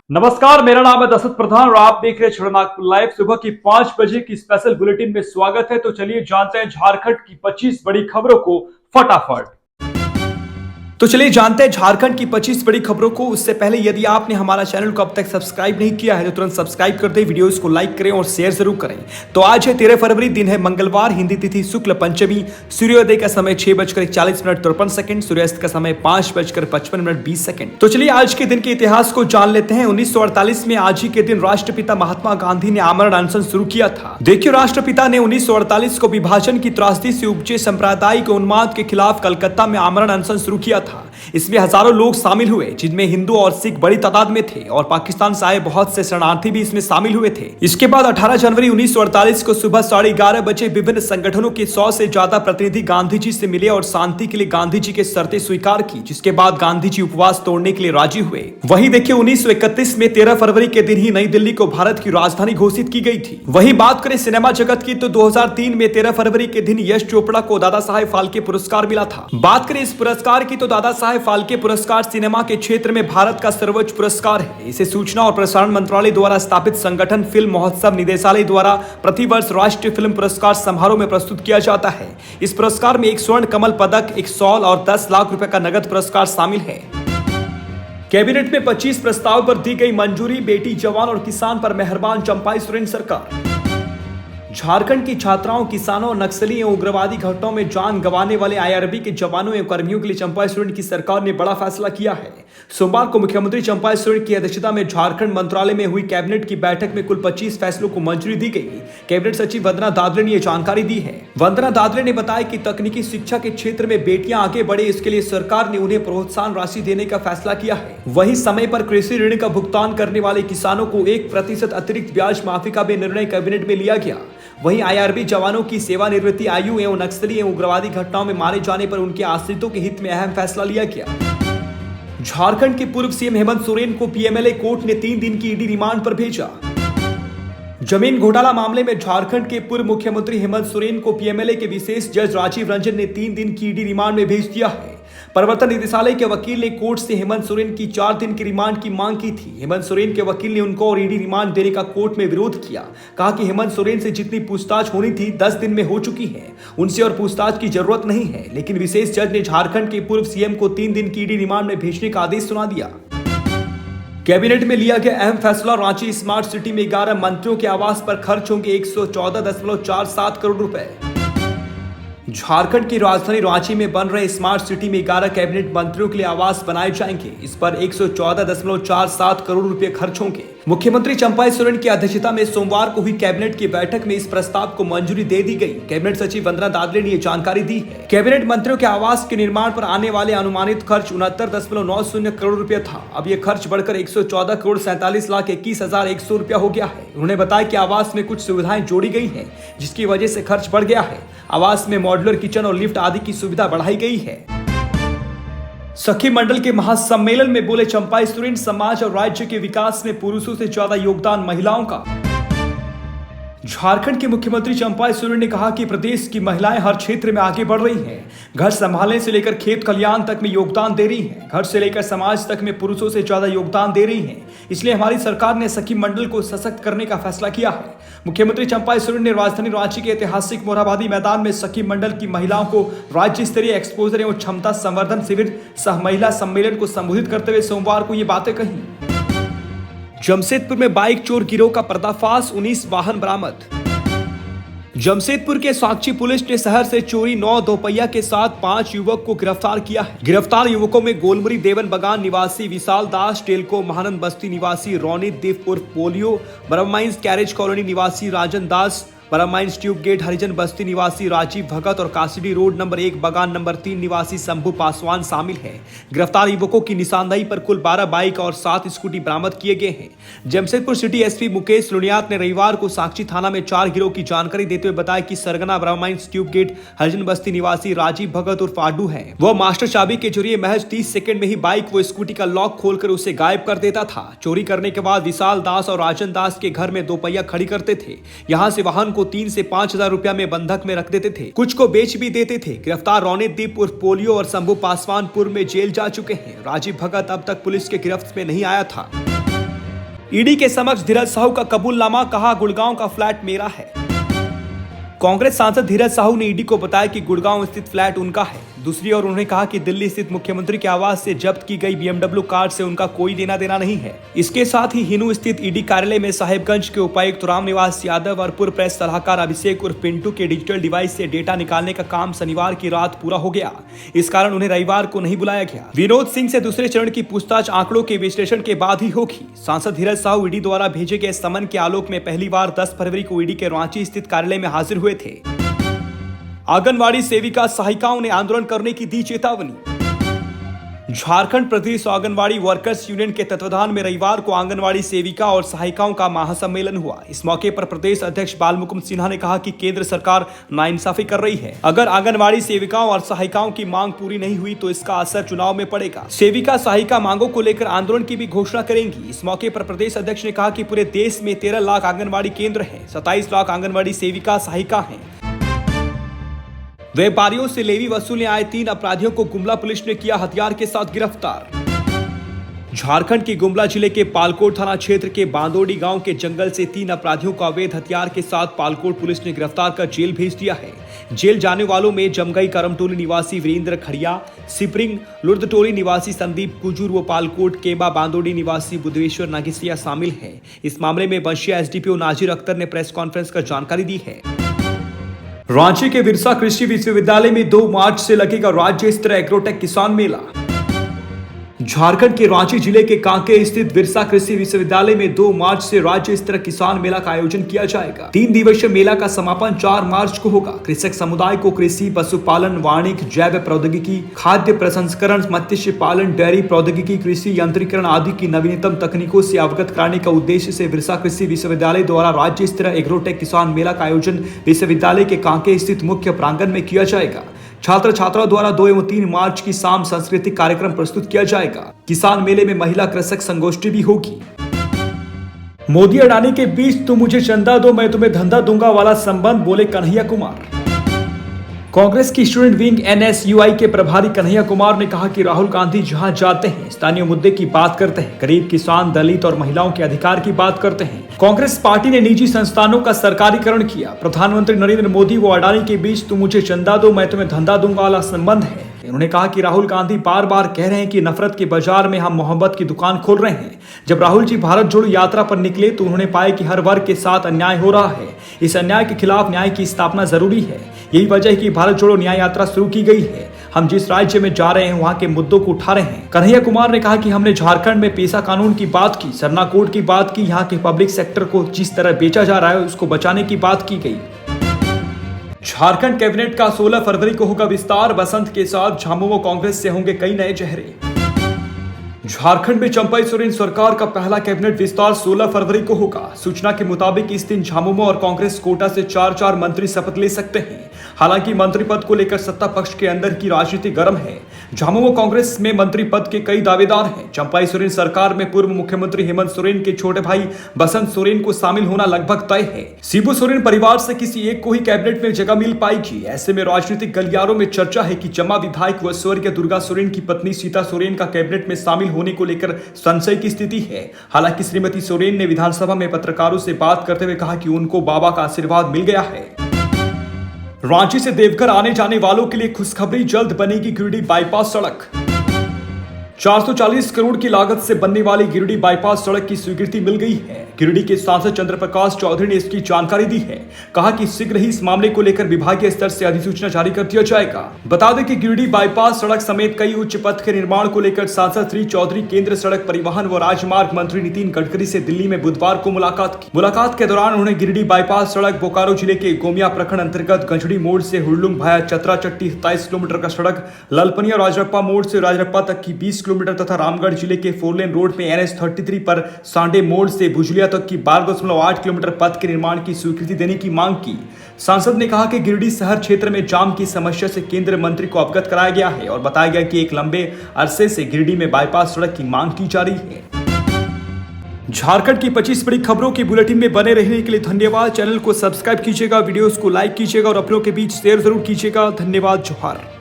नमस्कार, मेरा नाम है दशरथ प्रधान और आप देख रहे हैं नागपुर लाइव। सुबह की 5 बजे की स्पेशल बुलेटिन में स्वागत है। तो चलिए जानते हैं झारखंड की 25 बड़ी खबरों को फटाफट। तो चलिए जानते हैं झारखंड की 25 बड़ी खबरों को। उससे पहले यदि आपने हमारा चैनल को अब तक सब्सक्राइब नहीं किया है तो तुरंत सब्सक्राइब कर दें, वीडियोस को लाइक करें और शेयर जरूर करें। तो आज है 13 फरवरी, दिन है मंगलवार, हिंदी तिथि शुक्ल पंचमी, सूर्योदय का समय 6:41 सूर्यास्त का समय 5:55 तो चलिए आज के दिन के इतिहास को जान लेते हैं। 1948 में आज ही के दिन राष्ट्रपिता महात्मा गांधी ने आमरण अनशन शुरू किया था। देखिए, राष्ट्रपिता ने 1948 को विभाजन की त्रासदी से उपजे सांप्रदायिक उन्माद के खिलाफ कलकत्ता में आमरण अनशन शुरू किया था। इसमें हजारों लोग शामिल हुए, जिनमें हिंदू और सिख बड़ी तादाद में थे और पाकिस्तान से आए बहुत से शरणार्थी भी इसमें शामिल हुए थे। इसके बाद 18 जनवरी 1948 को सुबह 11:30 बजे विभिन्न संगठनों के 100 से ज्यादा प्रतिनिधि गांधी जी से मिले और शांति के लिए गांधी जी के शर्तें स्वीकार की, जिसके बाद गांधी जी उपवास तोड़ने के लिए राजी हुए। वहीं देखिए, 1931 में 13 फरवरी के दिन ही नई दिल्ली को भारत की राजधानी घोषित की गई थी। वहीं बात करें सिनेमा जगत की तो 2003 में 13 फरवरी के दिन यश चोपड़ा को दादा साहेब फाल्के पुरस्कार मिला था। बात करें इस पुरस्कार की तो दादा साहेब फाल्के पुरस्कार सिनेमा के क्षेत्र में भारत का सर्वोच्च पुरस्कार है। इसे सूचना और प्रसारण मंत्रालय द्वारा स्थापित संगठन फिल्म महोत्सव निदेशालय द्वारा प्रतिवर्ष राष्ट्रीय फिल्म पुरस्कार समारोह में प्रस्तुत किया जाता है। इस पुरस्कार में एक स्वर्ण कमल पदक, एक शॉल और 10 लाख रुपए का नगद पुरस्कार शामिल है। कैबिनेट में 25 प्रस्ताव पर दी गई मंजूरी, बेटी जवान और किसान पर मेहरबान चंपाई सोरेन सरकार। झारखंड की छात्राओं, किसानों और नक्सली एवं उग्रवादी घटनाओं में जान गंवाने वाले आईआरबी के जवानों एवं कर्मियों के लिए चंपाई सोरेन की सरकार ने बड़ा फैसला किया है। सोमवार को मुख्यमंत्री चंपाई सोरेन की अध्यक्षता में झारखंड मंत्रालय में हुई कैबिनेट की बैठक में कुल 25 फैसलों को मंजूरी दी गई। कैबिनेट सचिव वंदना दादरे ने यह जानकारी दी है। वंदना दादरे ने बताया कि तकनीकी शिक्षा के क्षेत्र में बेटियां आगे बढ़े, इसके लिए सरकार ने उन्हें प्रोत्साहन राशि देने का फैसला किया है। वहीं समय पर कृषि ऋण का भुगतान करने वाले किसानों को 1% अतिरिक्त ब्याज माफी का भी निर्णय कैबिनेट में लिया गया। वहीं आईआरबी जवानों की सेवानिवृत्ति आयु एवं नक्सली एवं उग्रवादी घटनाओं में मारे जाने पर उनके आश्रितों के हित में अहम फैसला लिया गया। झारखंड के पूर्व सीएम हेमंत सोरेन को पीएमएलए कोर्ट ने 3 दिन की ईडी रिमांड पर भेजा। जमीन घोटाला मामले में झारखंड के पूर्व मुख्यमंत्री हेमंत सोरेन को पीएमएलए के विशेष जज राजीव रंजन ने 3 दिन की ईडी रिमांड में भेज दिया है। प्रवर्तन निदेशालय के वकील ने कोर्ट से हेमंत सोरेन की 4 दिन की रिमांड की मांग की थी। हेमंत सोरेन के वकील ने उनको और ईडी रिमांड देने का कोर्ट में विरोध किया। कहा कि हेमंत सोरेन से जितनी पूछताछ होनी थी 10 दिन में हो चुकी है, उनसे और पूछताछ की जरूरत नहीं है। लेकिन विशेष जज ने झारखंड के पूर्व सीएम को 3 दिन की ईडी रिमांड में भेजने का आदेश सुना दिया। कैबिनेट में लिया गया अहम फैसला, रांची स्मार्ट सिटी में 11 मंत्रियों के आवास पर खर्च होंगे 114.47 करोड़ रुपए। झारखंड की राजधानी रांची में बन रहे स्मार्ट सिटी में 11 कैबिनेट मंत्रियों के लिए आवास बनाए जाएंगे। इस पर 114.47 करोड़ रुपए खर्च होंगे। मुख्यमंत्री चंपाई सोरेन की अध्यक्षता में सोमवार को हुई कैबिनेट की बैठक में इस प्रस्ताव को मंजूरी दे दी गई। कैबिनेट सचिव वंदना दादरे ने यह जानकारी दी है। कैबिनेट मंत्रियों के आवास के निर्माण पर आने वाले अनुमानित खर्च 69.90 करोड़ रुपया था। अब यह खर्च बढ़कर 114,47,21,100 रुपया हो गया है। उन्होंने बताया कि आवास में कुछ सुविधाएं जोड़ी गई है, जिसकी वजह से खर्च बढ़ गया है। आवास में मॉड्यूलर किचन और लिफ्ट आदि की सुविधा बढ़ाई गई है। सखी मंडल के महासम्मेलन में बोले चंपाई सोरेन, समाज और राज्य के विकास में पुरुषों से ज्यादा योगदान महिलाओं का। झारखंड के मुख्यमंत्री चंपाई सोरेन ने कहा कि प्रदेश की महिलाएं हर क्षेत्र में आगे बढ़ रही हैं। घर संभालने से लेकर खेत खलियान तक में योगदान दे रही हैं। घर से लेकर समाज तक में पुरुषों से ज्यादा योगदान दे रही हैं। इसलिए हमारी सरकार ने सखी मंडल को सशक्त करने का फैसला किया है। मुख्यमंत्री चंपाई सोरेन ने राजधानी रांची के ऐतिहासिक मोरहाबादी मैदान में सखी मंडल की महिलाओं को राज्य स्तरीय एक्सपोजर एवं क्षमता संवर्धन शिविर सह महिला सम्मेलन को संबोधित करते हुए सोमवार को ये बातें कही। जमशेदपुर में बाइक चोर गिरोह का पर्दाफाश, 19 वाहन बरामद। जमशेदपुर के साक्षी पुलिस ने शहर से चोरी 9 दोपहिया के साथ 5 युवक को गिरफ्तार किया है। गिरफ्तार युवकों में गोलमुरी देवन बगान निवासी विशाल दास, टेलको महानंद बस्ती निवासी रोनित दीप उर्फ पोलियो, ब्रह्माइंस कैरेज कॉलोनी निवासी राजन दास, बरामाइंस ट्यूब गेट हरिजन बस्ती निवासी राजीव भगत और कासिडी रोड नंबर 1 बगान नंबर 3 निवासी शंभू पासवान शामिल हैं। गिरफ्तार युवकों की निशानदेही पर कुल 12 बाइक और 7 स्कूटी बरामद किए गए हैं। जमशेदपुर सिटी एसपी मुकेश लुनियात ने रविवार को साक्षी थाना में 4 गिरोह की जानकारी देते हुए बताया कि सरगना ब्राह्माइंस ट्यूब गेट हरिजन बस्ती निवासी राजीव भगत उर्फ आडू है। वह मास्टर चाबी के जरिए महज 30 सेकंड में ही बाइक व स्कूटी का लॉक खोलकर उसे गायब कर देता था। चोरी करने के बाद विशाल दास और राजन दास के घर में दोपहिया खड़ी करते थे। यहाँ से वाहन को 3 से 5,000 रुपया में बंधक में रख देते थे, कुछ को बेच भी देते थे। गिरफ्तार रोनित दीप उर्फ पोलियो और शंभू पासवान पूर्व में जेल जा चुके हैं। राजीव भगत अब तक पुलिस के गिरफ्त में नहीं आया था। ईडी के समक्ष धीरज साहू का कबूलनामा, कहा गुड़गांव का फ्लैट मेरा है। कांग्रेस सांसद धीरज साहू ने ईडी को बताया कि गुड़गांव स्थित फ्लैट उनका है। दूसरी ओर उन्होंने कहा कि दिल्ली स्थित मुख्यमंत्री के आवास से जब्त की गई BMW कार से उनका कोई लेना देना नहीं है। इसके साथ ही हिनू स्थित ईडी कार्यालय में साहेबगंज के उपायुक्त रामनिवास यादव और पूर्व प्रेस सलाहकार अभिषेक उर्फ पिंटू के डिजिटल डिवाइस से डेटा निकालने का काम शनिवार की रात पूरा हो गया। इस कारण उन्हें रविवार को नहीं बुलाया गया। विनोद सिंह से दूसरे चरण की पूछताछ आंकड़ों के विश्लेषण के बाद ही होगी। सांसद धीरज साहू ईडी द्वारा भेजे गए समन के आलोक में पहली बार 10 फरवरी को ईडी के रांची स्थित कार्यालय में हाजिर हुए थे। आंगनवाड़ी सेविका सहायिकाओं ने आंदोलन करने की दी चेतावनी। झारखंड प्रदेश आंगनवाड़ी वर्कर्स यूनियन के तत्वाधान में रविवार को आंगनवाड़ी सेविका और सहायिकाओं का महासम्मेलन हुआ। इस मौके पर प्रदेश अध्यक्ष बालमुकुंद सिन्हा ने कहा कि केंद्र सरकार नाइंसाफी कर रही है। अगर आंगनवाड़ी सेविकाओं और सहायिकाओं की मांग पूरी नहीं हुई तो इसका असर चुनाव में पड़ेगा। सेविका सहायिका मांगों को लेकर आंदोलन की भी घोषणा करेंगी। इस मौके पर प्रदेश अध्यक्ष ने कहा कि पूरे देश में 13 लाख आंगनवाड़ी केंद्र है, 27 लाख आंगनवाड़ी सेविका सहायिका है। व्यापारियों से लेवी वसूलने आए 3 अपराधियों को गुमला पुलिस ने किया हथियार के साथ गिरफ्तार। झारखंड के गुमला जिले के पालकोट थाना क्षेत्र के बांदोडी गांव के जंगल से 3 अपराधियों को अवैध हथियार के साथ पालकोट पुलिस ने गिरफ्तार कर जेल भेज दिया है। जेल जाने वालों में जमगई करमटोली निवासी वीरेंद्र खड़िया, सिपरिंग लुर्दटोली निवासी संदीप कुजूर व पालकोट केबा बांदोडी निवासी बुद्धेश्वर नागिसिया शामिल है। इस मामले में बंशिया एसडीपीओ नाजिर अख्तर ने प्रेस कॉन्फ्रेंस कर जानकारी दी है। रांची के बिरसा कृषि विश्वविद्यालय में 2 मार्च से लगेगा राज्य स्तरीय एग्रोटेक किसान मेला। झारखंड के रांची जिले के कांके स्थित बिरसा कृषि विश्वविद्यालय में 2 मार्च से राज्य स्तरीय किसान मेला का आयोजन किया जाएगा। 3 दिवसीय मेला का समापन 4 मार्च को होगा। कृषक समुदाय को कृषि, पशुपालन, वाणिज्य, जैव प्रौद्योगिकी, खाद्य प्रसंस्करण, मत्स्य पालन, डेयरी प्रौद्योगिकी, कृषि यंत्रीकरण आदि की नवीनतम तकनीकों से अवगत कराने का उद्देश्य से बिरसा कृषि विश्वविद्यालय द्वारा राज्य स्तरीय एग्रोटेक किसान मेला का आयोजन विश्वविद्यालय के कांके स्थित मुख्य प्रांगण में किया जाएगा। छात्र छात्राओं द्वारा 2 एवं 3 मार्च की शाम सांस्कृतिक कार्यक्रम प्रस्तुत किया जाएगा। किसान मेले में महिला कृषक संगोष्ठी भी होगी। मोदी अडानी के बीच तुम मुझे चंदा दो मैं तुम्हें धंधा दूंगा वाला संबंध, बोले कन्हैया कुमार। कांग्रेस की स्टूडेंट विंग NSUI के प्रभारी कन्हैया कुमार ने कहा कि राहुल गांधी जहां जाते हैं स्थानीय मुद्दे की बात करते हैं, गरीब किसान, दलित और महिलाओं के अधिकार की बात करते हैं। कांग्रेस पार्टी ने निजी संस्थानों का सरकारीकरण किया। प्रधानमंत्री नरेंद्र मोदी व अडानी के बीच तुम मुझे चंदा दो मैं तुम्हें धंधा दूंगा वाला संबंध है। उन्होंने कहा कि राहुल गांधी बार बार कह रहे हैं कि नफरत के बाजार में हम मोहब्बत की दुकान खोल रहे हैं। जब राहुल जी भारत जोड़ो यात्रा पर निकले तो उन्होंने पाया कि हर वर्ग के साथ अन्याय हो रहा है। इस अन्याय के खिलाफ न्याय की स्थापना जरूरी है। यही वजह है कि भारत जोड़ो न्याय यात्रा शुरू की गई है। हम जिस राज्य में जा रहे हैं वहां के मुद्दों को उठा रहे हैं। कन्हैया कुमार ने कहा कि हमने झारखंड में पेशा कानून की बात की, सरना कोड की बात की, यहाँ के पब्लिक सेक्टर को जिस तरह बेचा जा रहा है उसको बचाने की बात की गई। झारखंड कैबिनेट का 16 फरवरी को होगा विस्तार। बसंत के साथ झामुमो कांग्रेस से होंगे कई नए चेहरे। झारखंड में चंपाई सोरेन सरकार का पहला कैबिनेट विस्तार 16 फरवरी को होगा। सूचना के मुताबिक इस दिन झामुमो और कांग्रेस कोटा से 4 मंत्री शपथ ले सकते हैं। हालांकि मंत्री पद को लेकर सत्ता पक्ष के अंदर की राजनीति गर्म है। झामुमो कांग्रेस में मंत्री पद के कई दावेदार हैं। चंपाई सोरेन सरकार में पूर्व मुख्यमंत्री हेमंत सोरेन के छोटे भाई बसंत सोरेन को शामिल होना लगभग तय है। शिबू सोरेन परिवार से किसी एक को ही कैबिनेट में जगह मिल पाएगी। ऐसे में राजनीतिक गलियारों में चर्चा है कि जमा विधायक व स्वर्गीय दुर्गा सोरेन की पत्नी सीता सोरेन का कैबिनेट में शामिल होने को लेकर संशय की स्थिति है। हालांकि श्रीमती सोरेन ने विधानसभा में पत्रकारों से बात करते हुए कहा कि उनको बाबा का आशीर्वाद मिल गया है। रांची से देवघर आने जाने वालों के लिए खुशखबरी, जल्द बनेगी गिरिडीह बाईपास सड़क। 440 करोड़ की लागत से बनने वाली गिरिडीह बाईपास सड़क की स्वीकृति मिल गई है। गिरिडीह के सांसद चंद्र प्रकाश चौधरी ने इसकी जानकारी दी है। कहा कि शीघ्र ही इस मामले को लेकर विभागीय स्तर से अधिसूचना जारी कर दिया जाएगा। बता दें कि गिरिडीह बाईपास सड़क समेत कई उच्च पथ के निर्माण को लेकर सांसद श्री चौधरी केंद्र सड़क परिवहन व राजमार्ग मंत्री नितिन गडकरी से दिल्ली में बुधवार को मुलाकात की। मुलाकात के दौरान उन्होंने गिरिडीह बाईपास सड़क बोकारो जिले के गोमिया प्रखंड अंतर्गत गंजड़ी मोड़ से हुड़लुंग भाया चतरा चट्टी 27 किलोमीटर का सड़क, ललपनिया राजरप्पा मोड़ से राजरप्पा तक की 20 किलोमीटर तथा रामगढ़ जिले के 4 लेन रोड में NH33 पर सांडे मोड़ से भुजलिया तक की 12.8 किलोमीटर पथ के निर्माण की स्वीकृति देने की मांग की। सांसद ने कहा कि गिरिडीह शहर क्षेत्र में जाम की समस्या से केंद्रीय मंत्री को अवगत कराया गया है और बताया गया कि एक लंबे अरसे से गिरिडीह में बाईपास सड़क की मांग की जा रही है। झारखंड की 25 बड़ी खबरों की बुलेटिन में बने रहने के लिए धन्यवाद। चैनल को सब्सक्राइब कीजिएगा, वीडियोस को लाइक कीजिएगा और अपनों के बीच शेयर जरूर कीजिएगा। धन्यवाद। जोहार।